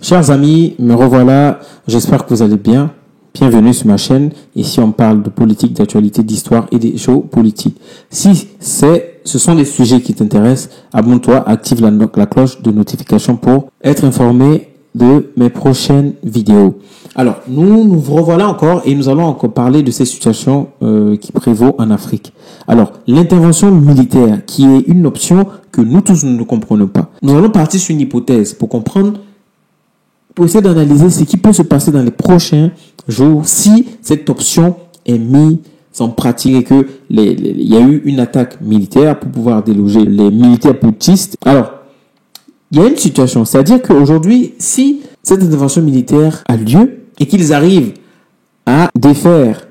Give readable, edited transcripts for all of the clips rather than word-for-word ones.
Chers amis, me revoilà. J'espère que vous allez bien. Bienvenue sur ma chaîne. Ici, on parle de politique, d'actualité, d'histoire et des géopolitiques. Si ce sont des sujets qui t'intéressent, abonne-toi, active la cloche de notification pour être informé de mes prochaines vidéos. Alors, nous revoilà encore et nous allons encore parler de ces situations qui prévaut en Afrique. Alors, l'intervention militaire qui est une option que nous tous nous ne comprenons pas. Nous allons partir sur une hypothèse pour comprendre, pour essayer d'analyser ce qui peut se passer dans les prochains jours si cette option est mise en pratique et que il y a eu une attaque militaire pour pouvoir déloger les militaires putschistes. Alors, il y a une situation, c'est-à-dire qu'aujourd'hui, si cette intervention militaire a lieu et qu'ils arrivent à défaire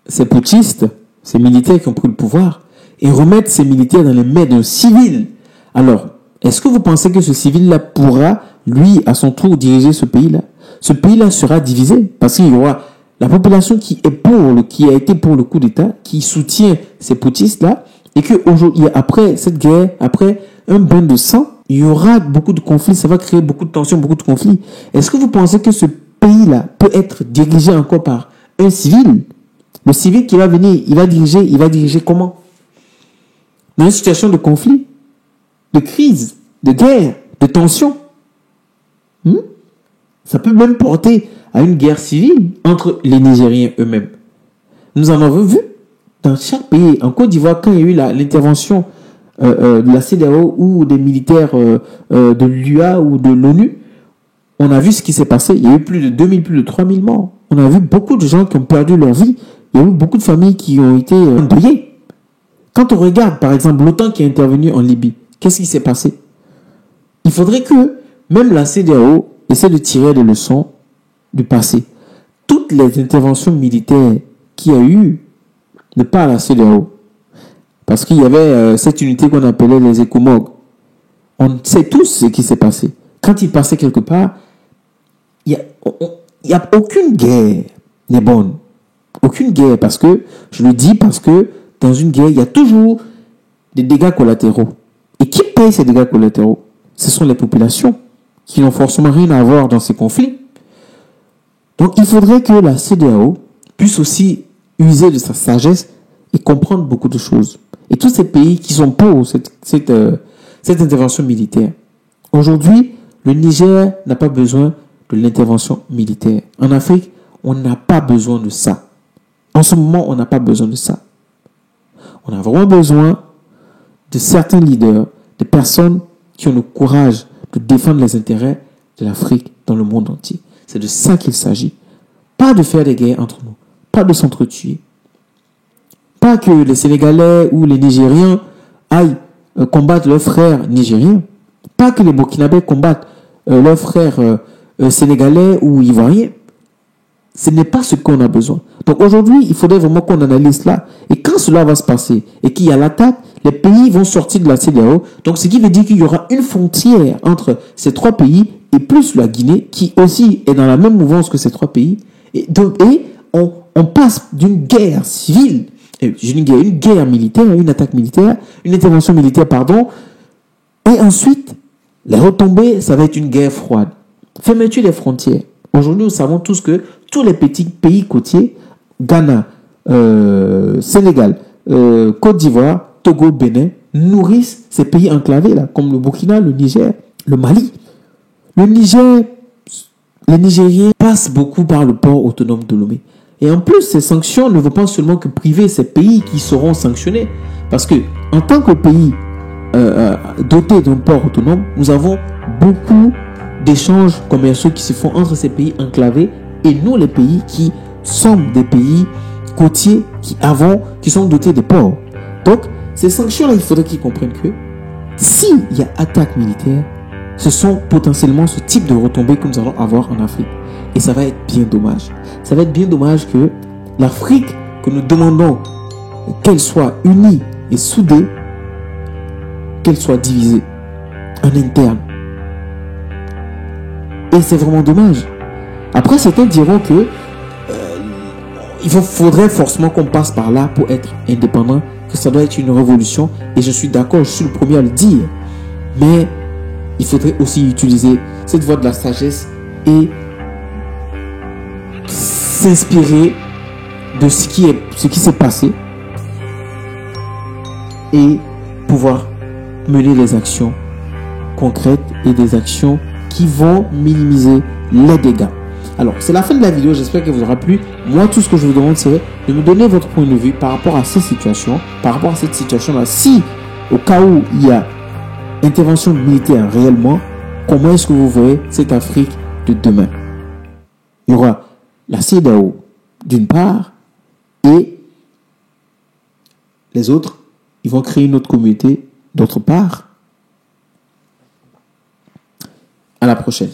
ces putschistes, ces militaires qui ont pris le pouvoir, et remettre ces militaires dans les mains d'un civil, alors, est-ce que vous pensez que ce civil-là pourra, lui, à son tour, diriger ce pays-là? Ce pays-là sera divisé parce qu'il y aura la population qui a été pour le coup d'État, qui soutient ces putschistes-là, et que aujourd'hui, après cette guerre, après un bain de sang, il y aura beaucoup de conflits, ça va créer beaucoup de tensions, beaucoup de conflits. Est-ce que vous pensez que ce pays-là peut être dirigé encore par un civil? Le civil qui va venir, il va diriger comment? Dans une situation de conflit, de crise, de guerre, de tension. Ça peut même porter à une guerre civile entre les Nigériens eux-mêmes. Nous en avons vu dans chaque pays. En Côte d'Ivoire, quand il y a eu l'intervention de la CEDEAO ou des militaires de l'UA ou de l'ONU, on a vu ce qui s'est passé. Il y a eu plus de 2000, plus de 3000 morts. On a vu beaucoup de gens qui ont perdu leur vie. Il y a eu beaucoup de familles qui ont été endeuillées. Quand on regarde, par exemple, l'OTAN qui est intervenu en Libye, qu'est-ce qui s'est passé? Il faudrait que même la CEDEAO essaie de tirer des leçons du passé. Toutes les interventions militaires qu'il y a eu ne pas à la CEDEAO. Parce qu'il y avait cette unité qu'on appelait les ECOMOG. On sait tous ce qui s'est passé. Quand il passait quelque part, il y a aucune guerre n'est bonne. Aucune guerre, parce que, je le dis parce que dans une guerre, il y a toujours des dégâts collatéraux. Et qui paye ces dégâts collatéraux? Ce sont les populations qui n'ont forcément rien à voir dans ces conflits. Donc, il faudrait que la CEDEAO puisse aussi user de sa sagesse et comprendre beaucoup de choses. Et tous ces pays qui sont pour cette intervention militaire. Aujourd'hui, le Niger n'a pas besoin de l'intervention militaire. En Afrique, on n'a pas besoin de ça. En ce moment, on n'a pas besoin de ça. On a vraiment besoin de certains leaders, de personnes qui ont le courage de défendre les intérêts de l'Afrique dans le monde entier. C'est de ça qu'il s'agit. Pas de faire des guerres entre nous. Pas de s'entretuer. Pas que les Sénégalais ou les Nigériens aillent combattre leurs frères nigériens. Pas que les Burkinabés combattent leurs frères sénégalais ou ivoiriens. Ce n'est pas ce qu'on a besoin. Donc aujourd'hui, il faudrait vraiment qu'on analyse cela. Et quand cela va se passer et qu'il y a l'attaque, les pays vont sortir de la CEDEAO. Donc ce qui veut dire qu'il y aura une frontière entre ces trois pays et plus la Guinée qui aussi est dans la même mouvance que ces trois pays. Et on passe d'une guerre civile, une guerre militaire, une attaque militaire, une intervention militaire, pardon. Et ensuite, les retombées, ça va être une guerre froide. Fermeture des frontières. Aujourd'hui, nous savons tous que tous les petits pays côtiers, Ghana, Sénégal, Côte d'Ivoire, Togo, Bénin, nourrissent ces pays enclavés, là, comme le Burkina, le Niger, le Mali. Le Niger, les Nigériens passent beaucoup par le port autonome de Lomé. Et en plus, ces sanctions ne vont pas seulement que priver ces pays qui seront sanctionnés. Parce que, en tant que pays doté d'un port autonome, nous avons beaucoup d'échanges commerciaux qui se font entre ces pays enclavés et nous, les pays qui sommes des pays côtiers qui sont dotés de ports. Donc, ces sanctions-là, il faudrait qu'ils comprennent que s'il y a attaque militaire, ce sont potentiellement ce type de retombées que nous allons avoir en Afrique. Et ça va être bien dommage. Ça va être bien dommage que l'Afrique, que nous demandons qu'elle soit unie et soudée, qu'elle soit divisée en interne. Et c'est vraiment dommage. Après, certains diront que il faudrait forcément qu'on passe par là pour être indépendant, que ça doit être une révolution. Et je suis d'accord, je suis le premier à le dire. Mais il faudrait aussi utiliser cette voie de la sagesse et s'inspirer de ce qui s'est passé et pouvoir mener des actions concrètes et des actions qui vont minimiser les dégâts. Alors, c'est la fin de la vidéo, j'espère qu'elle vous aura plu. Moi, tout ce que je vous demande, c'est de me donner votre point de vue par rapport à ces situations, par rapport à cette situation-là. Si, au cas où il y a intervention militaire réellement, comment est-ce que vous voyez cette Afrique de demain? Il y aura la CEDEAO d'une part et les autres, ils vont créer une autre communauté d'autre part. À la prochaine.